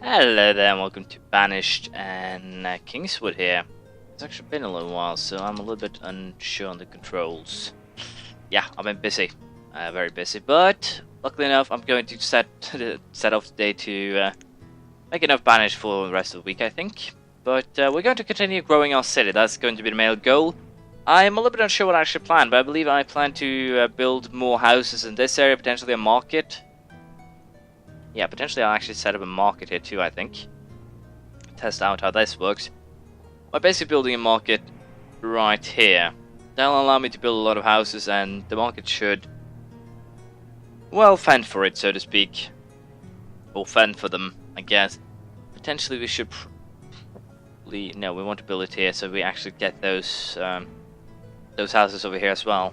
Hello there, and welcome to Banished and Kingswood here. It's actually been a little while, so I'm a little bit unsure on the controls. Yeah, I've been busy, very busy, but luckily enough, I'm going to set off today to make enough Banished for the rest of the week, I think. But we're going to continue growing our city. That's going to be the main goal. I'm a little bit unsure what I actually plan, but I believe I plan to build more houses in this area, potentially a market. Yeah, potentially I'll actually set up a market here too, I think. Test out how this works. By basically building a market right here. That'll allow me to build a lot of houses, and the market should, well, fend for it, so to speak. Or fend for them, I guess. Potentially we should probably... No, we want to build it here, so we actually get those houses over here as well.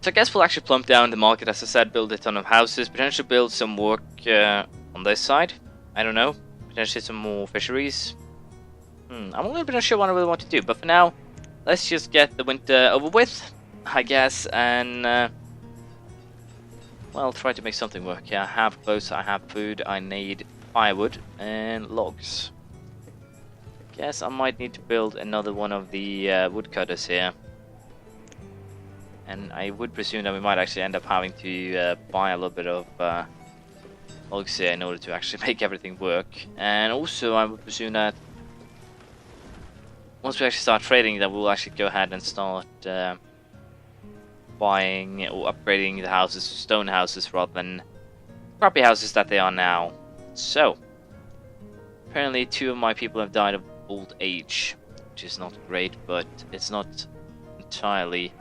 So I guess we'll actually plump down the market, as I said, build a ton of houses, potentially build some work on this side. I don't know, potentially some more fisheries. I'm a little bit unsure what I really want to do, but for now, let's just get the winter over with, I guess, and well, try to make something work. Yeah, I have clothes, I have food, I need firewood and logs. Guess I might need to build another one of the woodcutters here. And I would presume that we might actually end up having to buy a little bit of logs here in order to actually make everything work. And also I would presume that once we actually start trading, that we'll actually go ahead and start buying or upgrading the houses to stone houses rather than crappy houses that they are now. So, apparently 2 of my people have died of old age, which is not great, but it's not entirely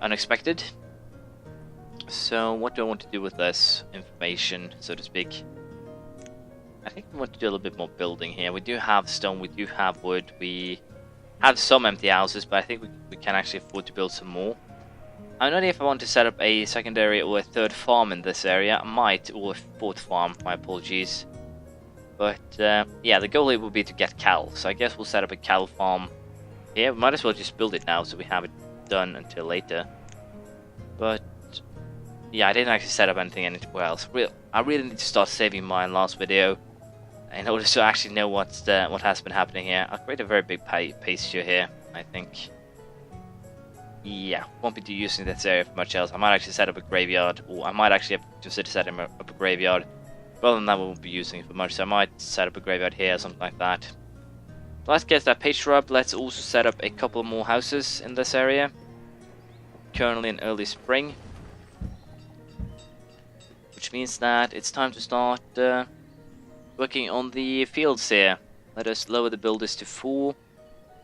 unexpected. So what do I want to do with this information, so to speak? I think we want to do a little bit more building here. We do have stone, we do have wood, we have some empty houses, but I think we can actually afford to build some more. I don't know if I want to set up a secondary or a third farm in this area. I might, or a fourth farm, my apologies. But yeah, the goal here will be to get cattle, so I guess we'll set up a cattle farm here. We might as well just build it now so we have it done until later. But yeah, I didn't actually set up anything anywhere else. I really need to start saving my last video in order to actually know what has been happening here. I'll create a very big pasture here, I think. Yeah, won't be using this area for much else. I might actually set up a graveyard, or I might actually have to set up a graveyard. Rather than that, we won't be using it for much, so I might set up a graveyard here or something like that. Let's get that pasture up. Let's also set up a couple more houses in this area. Currently in early spring, which means that it's time to start working on the fields here. Let us lower the builders to 4.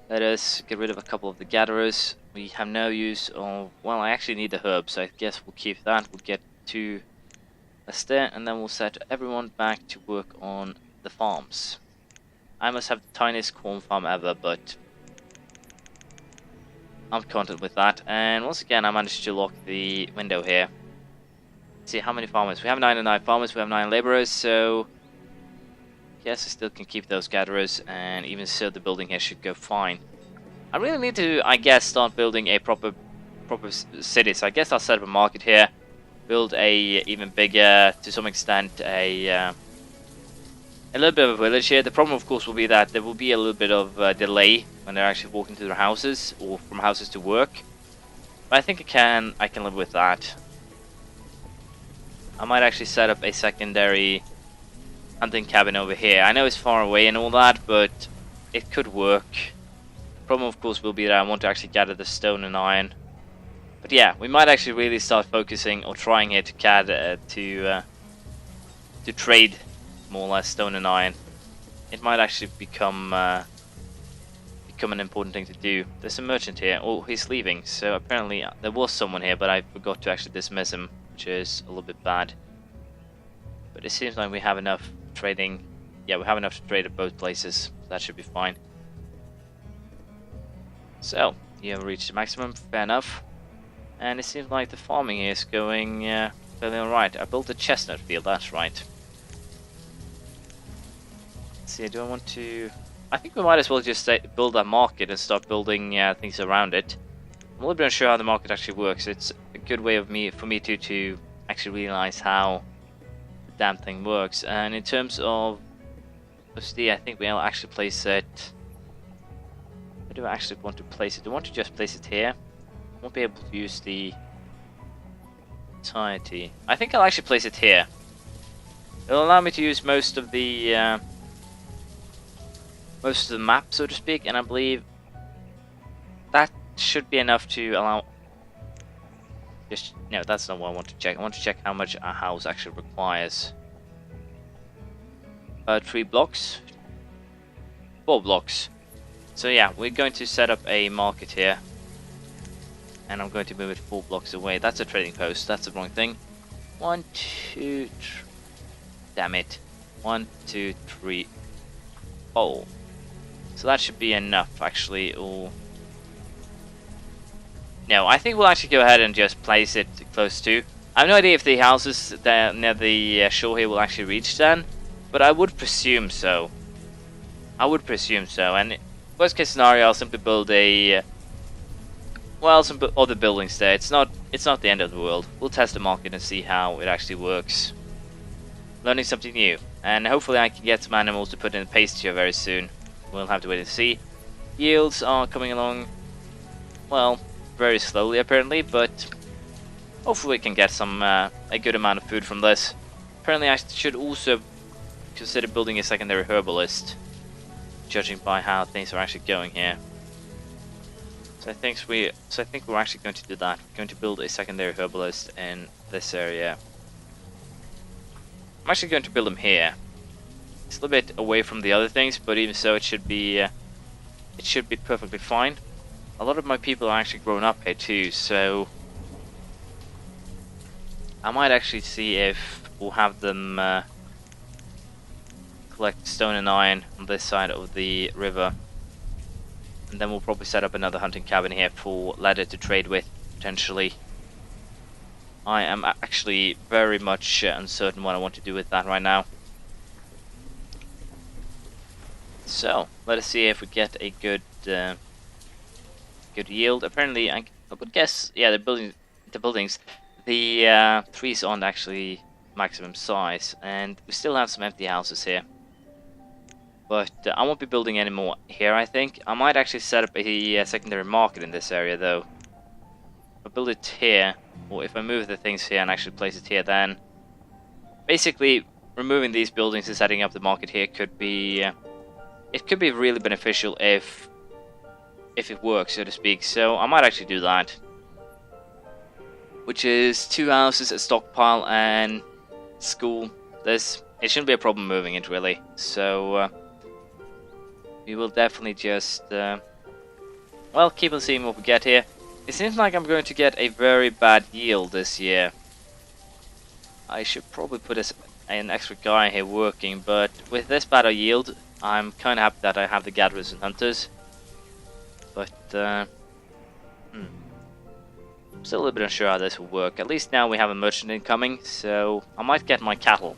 Let us get rid of a couple of the gatherers. We have no use of... Well, I actually need the herbs, so I guess we'll keep that. We'll get 2 there, and then we'll set everyone back to work on the farms. I must have the tiniest corn farm ever, but I'm content with that. And once again, I managed to lock the window here. Let's see how many farmers. We have 9 farmers, we have 9 laborers, so yes, I still can keep those gatherers, and even so, the building here should go fine. I really need to, I guess, start building a proper city. So I guess I'll set up a market here, build a even bigger, to some extent, a little bit of a village here. The problem, of course, will be that there will be a little bit of delay when they're actually walking to their houses or from houses to work. But I think I can live with that. I might actually set up a secondary hunting cabin over here. I know it's far away and all that, but it could work. The problem, of course, will be that I want to actually gather the stone and iron. But yeah, we might actually really start focusing or trying here to trade more or less stone and iron. It might actually become an important thing to do. There's a merchant here. Oh, he's leaving. So apparently there was someone here, but I forgot to actually dismiss him, which is a little bit bad. But it seems like we have enough trading. Yeah, we have enough to trade at both places. So that should be fine. So you have reached the maximum. Fair enough. And it seems like the farming is going fairly alright. I built a chestnut field. That's right. See, do I want to... I think we might as well just build a market and start building things around it. I'm a little bit unsure how the market actually works. It's a good way of for me to actually realize how damn thing works. And in terms of OCD, I think we'll actually place it. Where do I actually want to place it? Do I want to just place it here? I won't be able to use the entirety. I think I'll actually place it here. It'll allow me to use most of the map, so to speak, and I believe that should be enough to allow. Just no, that's not what I want to check. I want to check how much a house actually requires. 3 blocks, 4 blocks. So yeah, we're going to set up a market here, and I'm going to move it 4 blocks away. That's a trading post. That's the wrong thing. 1, 2, 3. Damn it. 1, 2, 3. Oh. So that should be enough, actually. Or no, I think we'll actually go ahead and just place it close to. I have no idea if the houses there near the shore here will actually reach then, but I would presume so. And worst case scenario, I'll simply build a some other buildings there. It's not the end of the world. We'll test the market and see how it actually works. Learning something new, and hopefully I can get some animals to put in the pasture very soon. We'll have to wait and see. Yields are coming along, well, very slowly apparently, but hopefully we can get some a good amount of food from this. Apparently I should also consider building a secondary herbalist, judging by how things are actually going here. So I think we're actually going to do that. We're going to build a secondary herbalist in this area. I'm actually going to build them here. It's a little bit away from the other things, but even so, it should be perfectly fine. A lot of my people are actually grown up here too, so I might actually see if we'll have them collect stone and iron on this side of the river, and then we'll probably set up another hunting cabin here for leather to trade with potentially. I am actually very much uncertain what I want to do with that right now. So let us see if we get a good yield. Apparently, I would guess, yeah, the buildings, the trees aren't actually maximum size, and we still have some empty houses here. But I won't be building any more here. I think I might actually set up a secondary market in this area, though. I'll build it here, or if I move the things here and actually place it here, then basically removing these buildings and setting up the market here could be it could be really beneficial if it works, so to speak. So I might actually do that, which is 2 houses, a stockpile, and school. It shouldn't be a problem moving it really. So we will definitely just well, keep on seeing what we get here. It seems like I'm going to get a very bad yield this year. I should probably put an extra guy here working, but with this bad a yield, I'm kind of happy that I have the gatherers and hunters. But I'm still a little bit unsure how this will work. At least now we have a merchant incoming, so I might get my cattle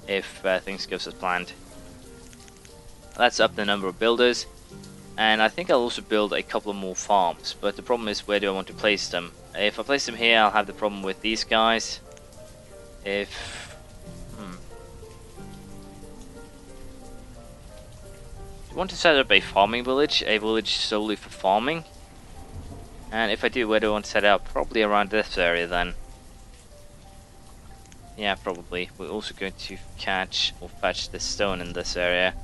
if things go as planned. That's up the number of builders. And I think I'll also build a couple of more farms, but the problem is, where do I want to place them? If I place them here, I'll have the problem with these guys. If I want to set up a farming village, a village solely for farming. And if I do, where do I want to set it up? Probably around this area then. Yeah, probably. We're also going to catch or fetch the stone in this area.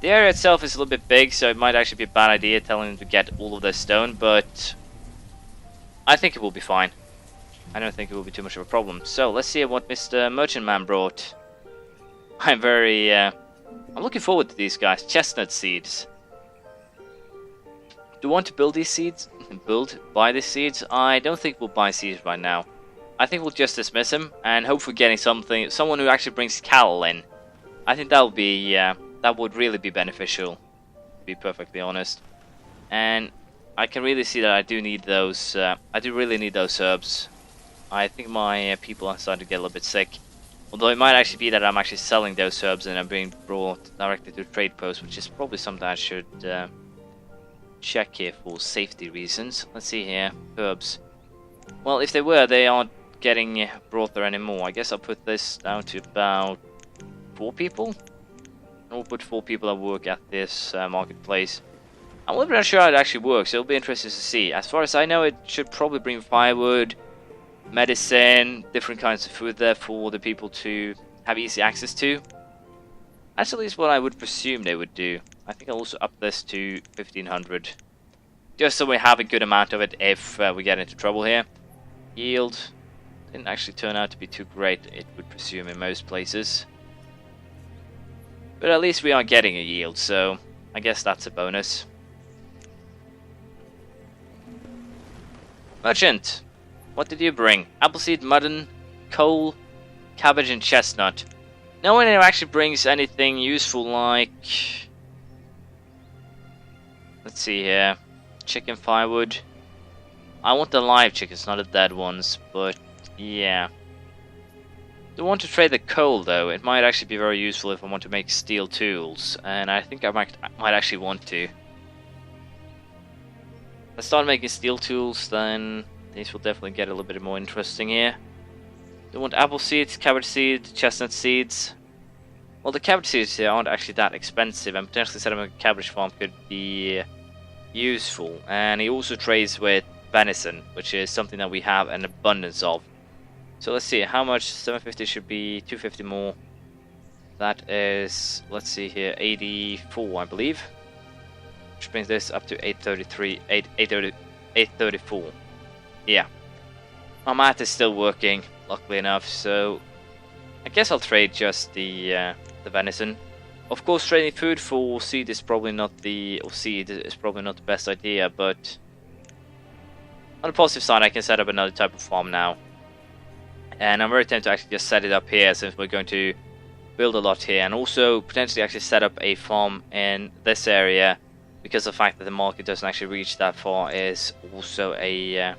The area itself is a little bit big, so it might actually be a bad idea telling them to get all of their stone, but I think it will be fine. I don't think it will be too much of a problem. So let's see what Mr. Merchant Man brought. I'm looking forward to these guys. Chestnut seeds. Do I want to build these seeds? Buy these seeds? I don't think we'll buy seeds right now. I think we'll just dismiss him and hope for getting someone who actually brings cattle in. I think that would really be beneficial, to be perfectly honest. And I can really see that I do need those. I do really need those herbs. I think my people are starting to get a little bit sick. Although it might actually be that I'm actually selling those herbs and I'm being brought directly to trade posts, which is probably something I should check here for safety reasons. Let's see here, herbs. Well, if they aren't getting brought there anymore. I guess I'll put this down to about 4 people. And we'll put 4 people that work at this marketplace. I'm not sure how it actually works. It'll be interesting to see. As far as I know, it should probably bring firewood, medicine, different kinds of food there for the people to have easy access to. That's at least what I would presume they would do. I think I'll also up this to 1500. Just so we have a good amount of it if we get into trouble here. Yield didn't actually turn out to be too great, it would presume, in most places. But at least we are getting a yield, so I guess that's a bonus. Merchant, what did you bring? Appleseed, mutton, coal, cabbage and chestnut. No one actually brings anything useful like... Let's see here. Chicken, firewood. I want the live chickens, not the dead ones, but yeah. Do want to trade the coal though. It might actually be very useful if I want to make steel tools, and I think I might actually want to. Let's start making steel tools, then these will definitely get a little bit more interesting here. Do want apple seeds, cabbage seeds, chestnut seeds. Well, the cabbage seeds here aren't actually that expensive, and potentially setting up a cabbage farm could be useful. And he also trades with venison, which is something that we have an abundance of. So let's see, how much? 750 should be 250 more. That is, let's see here, 84 I believe. Which brings this up to 833, 834. Yeah. My math is still working, luckily enough, so I guess I'll trade just the venison. Of course, trading food for seed is probably not the best idea, but on the positive side, I can set up another type of farm now. And I'm very tempted to actually just set it up here, since we're going to build a lot here, and also potentially actually set up a farm in this area, because the fact that the market doesn't actually reach that far is also a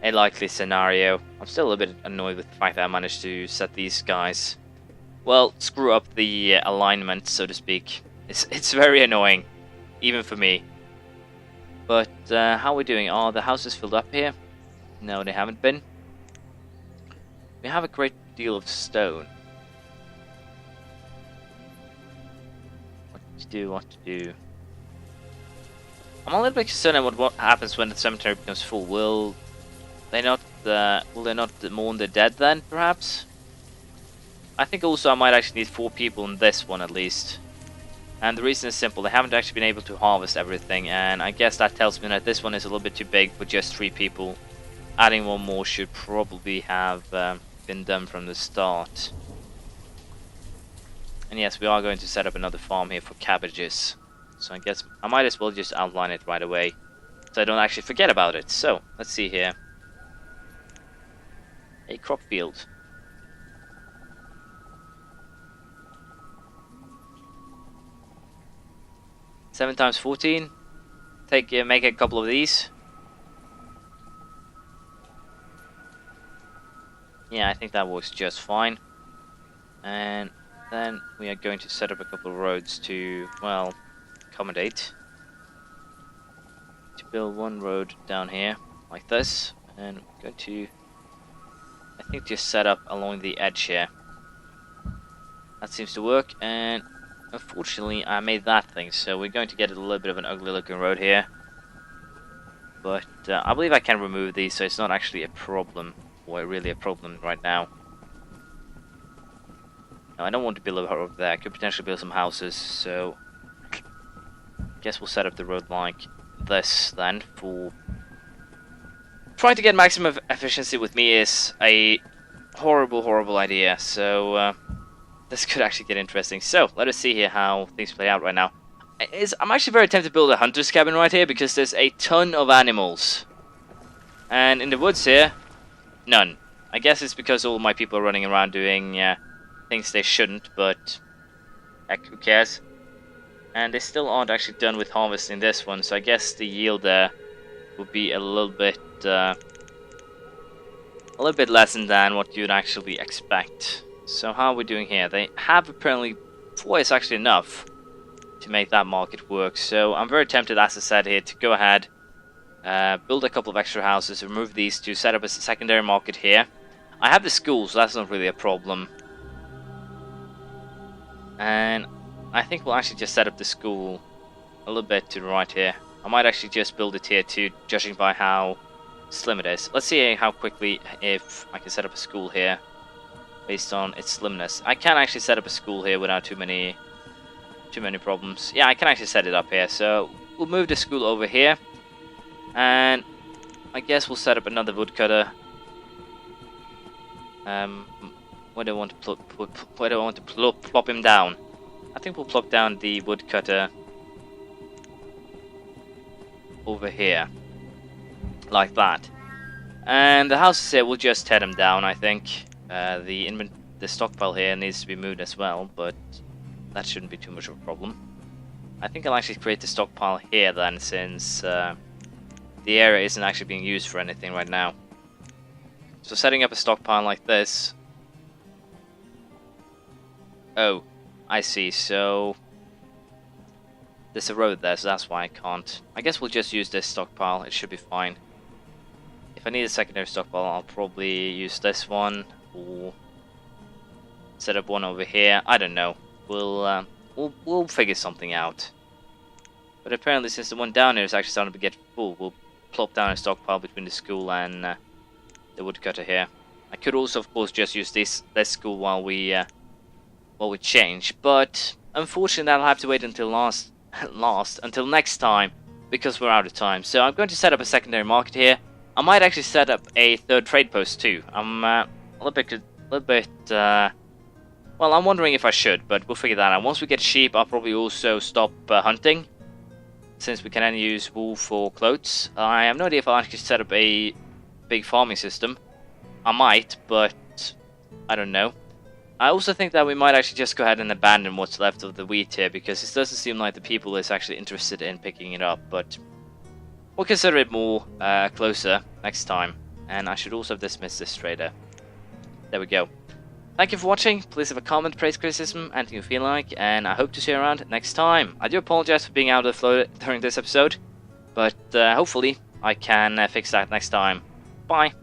likely scenario. I'm still a little bit annoyed with the fact that I managed to set these guys, well, screw up the alignment, so to speak. It's very annoying, even for me. But how are we doing? Are the houses filled up here? No, they haven't been. We have a great deal of stone. What to do? I'm a little bit concerned about what happens when the cemetery becomes full. Will they not mourn the dead then, perhaps? I think also I might actually need 4 people in this one at least. And the reason is simple, they haven't actually been able to harvest everything, and I guess that tells me that this one is a little bit too big for just 3 people. Adding one more should probably have been done from the start. And yes, we are going to set up another farm here for cabbages. So I guess I might as well just outline it right away, so I don't actually forget about it. So, let's see here. A crop field. Seven times 14. Make a couple of these. Yeah, I think that works just fine. And then we are going to set up a couple of roads to, well, accommodate. To build one road down here, like this. And we're going to, I think, just set up along the edge here. That seems to work, and unfortunately I made that thing, so we're going to get a little bit of an ugly looking road here. But I believe I can remove these, so it's not actually a problem, or really a problem right now. Now, I don't want to build a road over there. I could potentially build some houses, so I guess we'll set up the road like this then. For trying to get maximum efficiency with me is a horrible idea, so this could actually get interesting. So, let us see here how things play out right now. I'm actually very tempted to build a hunter's cabin right here, because there's a ton of animals. And in the woods here, none. I guess it's because all my people are running around doing things they shouldn't, but heck, who cares? And they still aren't actually done with harvesting this one, so I guess the yield there would be a little bit less than what you'd actually expect. So how are we doing here? They have apparently 4 is actually enough to make that market work. So I'm very tempted, as I said here, to go ahead build a couple of extra houses, remove these to set up a secondary market here. I have the school, so that's not really a problem. And I think we'll actually just set up the school a little bit to the right here. I might actually just build it here too, judging by how slim it is. Let's see how quickly if I can set up a school here based on its slimness. I can actually set up a school here without too many problems. Yeah, I can actually set it up here. So we'll move the school over here, and I guess we'll set up another woodcutter. Where do I want to plop him down? I think we'll plop down the woodcutter over here, like that. And the houses here, we'll just tear them down. I think the stockpile here needs to be moved as well, but that shouldn't be too much of a problem. I think I'll actually create the stockpile here then, since the area isn't actually being used for anything right now. So setting up a stockpile like this. Oh, I see. So there's a road there, so that's why I can't. I guess we'll just use this stockpile. It should be fine. If I need a secondary stockpile, I'll probably use this one, or set up one over here. I don't know. We'll figure something out. But apparently, since the one down here is actually starting to get full, we'll plop down a stockpile between the school and the woodcutter here. I could also, of course, just use this school while we change, but unfortunately, I'll have to wait until until next time, because we're out of time. So I'm going to set up a secondary market here. I might actually set up a third trade post too. I'm a little bit. Well, I'm wondering if I should, but we'll figure that out. Once we get sheep, I'll probably also stop hunting, since we can only use wool for clothes. I have no idea if I'll actually set up a big farming system. I might, but I don't know. I also think that we might actually just go ahead and abandon what's left of the wheat here, because it doesn't seem like the people is actually interested in picking it up, but we'll consider it more closer next time. And I should also dismiss this trader. There we go. Thank you for watching. Please leave a comment, praise, criticism, anything you feel like, and I hope to see you around next time. I do apologize for being out of the flow during this episode, but hopefully I can fix that next time. Bye.